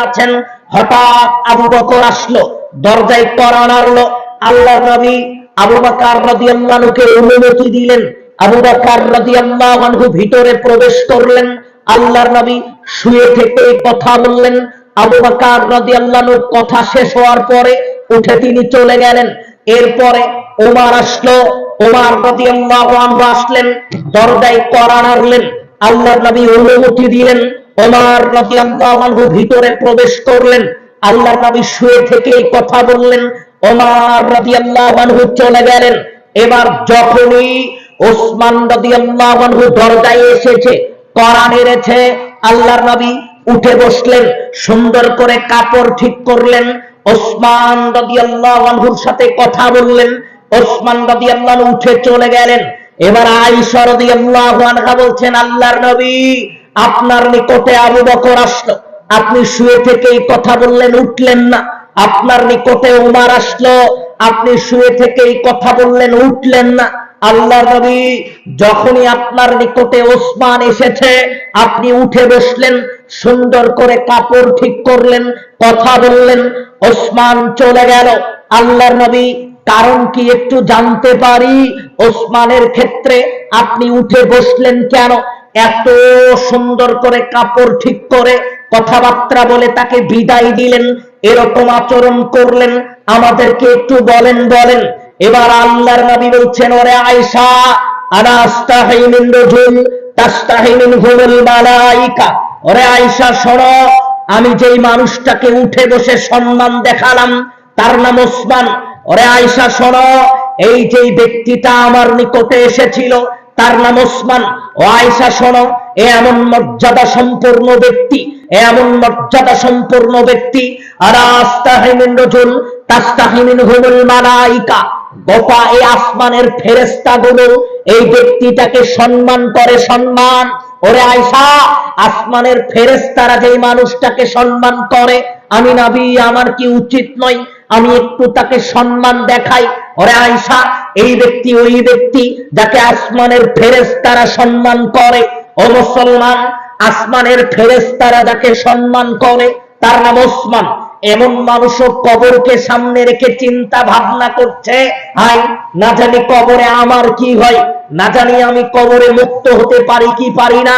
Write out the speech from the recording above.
আছেন, হঠাৎ আবু বকর আসলো, দরজায় কড়া নাড়লো। আল্লাহর নবী আবু বকর রাদিয়াল্লাহু আনহুকে অনুমতি দিলেন। আবু বকর রাদিয়াল্লাহু আনহু ভিতরে প্রবেশ করলেন। আল্লাহর নবী শুয়ে থেকে কথা বললেন। আবু বকর রাদিয়াল্লাহু আনহু কথা শেষ হওয়ার পরে উঠে তিনি চলে গেলেন। এরপরে ওমর আসলো। ওমর রাদিয়াল্লাহু আনহু আসলেন, দরজায় কড়া নাড়লেন। আল্লাহর নবী অনুমতি দিলেন। ওমর রাদিয়াল্লাহু আনহু ভিতরে প্রবেশ করলেন। আল্লাহর নবী শুয়ে থেকে কথা বললেন। ওমর রাদিয়াল্লাহু আনহু চলে গেলেন। এবার যখনই ওসমান রাদিয়াল্লাহু আনহু দরজায় এসেছে, কড়া নেড়েছে, আল্লাহর নবী উঠে বসলেন, সুন্দর করে কাপড় ঠিক করলেন, ওসমান রাদিয়াল্লাহু আনহুর সাথে কথা বললেন। ওসমান রাদিয়াল্লাহু আনহু উঠে চলে গেলেন। এবার আয়েশা রাদিয়াল্লাহু আনহা বলছেন, আল্লাহর নবী আপনার নিকটে আবু বকর আসলো, আপনি শুয়ে থেকেই কথা বললেন, উঠলেন না। আপনার নিকটে ওমর আসলো, আপনি শুয়ে থেকেই কথা বললেন, উঠলেন না। আল্লাহর নবী যখনই আপনার নিকটে ওসমান এসেছে, আপনি উঠে বসলেন, সুন্দর করে কাপড় ঠিক করলেন, কথা বললেন, ওসমান চলে গেল। আল্লাহর নবী কারণ কি একটু জানতে পারি? ওসমানের ক্ষেত্রে আপনি উঠে বসলেন কেন? এত সুন্দর করে কাপড় ঠিক করে কথাবার্তা বলে তাকে বিদায় দিলেন, এরকম আচরণ করলেন, আমাদেরকে একটু বলেন। এবার আল্লাহর নবী বলছেন, ওরে আয়েশা, আনা আস্তাহি মিন রাজুল তাস্তাহি মিনহুল মালায়েকা। ওরে আয়েশা শোনো, আমি যেই মানুষটাকে উঠে বসে সম্মান দেখালাম তার নাম ওসমান। ওরে আয়েশা শোনো, এই যেই ব্যক্তিটা আমার নিকটে এসেছিল তার নাম ওসমান। ও আয়েশা শোনো, এমন মর্যাদা সম্পন্ন ব্যক্তি, এমন মর্যাদা সম্পন্ন ব্যক্তি, আর আস্তাহি মিন রাজুল তাস্তাহি মিনহুল মালায়েকা, গোটা এই আসমানের ফেরেশতাগুলো এই ব্যক্তিটাকে সম্মান করে। সম্মান। ওরে আয়েশা, আসমানের ফেরেশতারা যেই মানুষটাকে সম্মান করে, আমি নবী আমার কি উচিত নয় আমি একটু তাকে সম্মান দেখাই? ওরে আয়েশা, এই ব্যক্তি ওই ব্যক্তি যাকে আসমানের ফেরেশতারা সম্মান করে। ও মুসলমান, আসমানের ফেরেশতারা যাকে সম্মান করে তার নাম ওসমান। এমন মানুষও কবরকে সামনে রেখে চিন্তা ভাবনা করছে, হাই না জানি কবরে আমার কি হয়, না জানি আমি কবরে মুক্ত হতে পারি কি পারি না।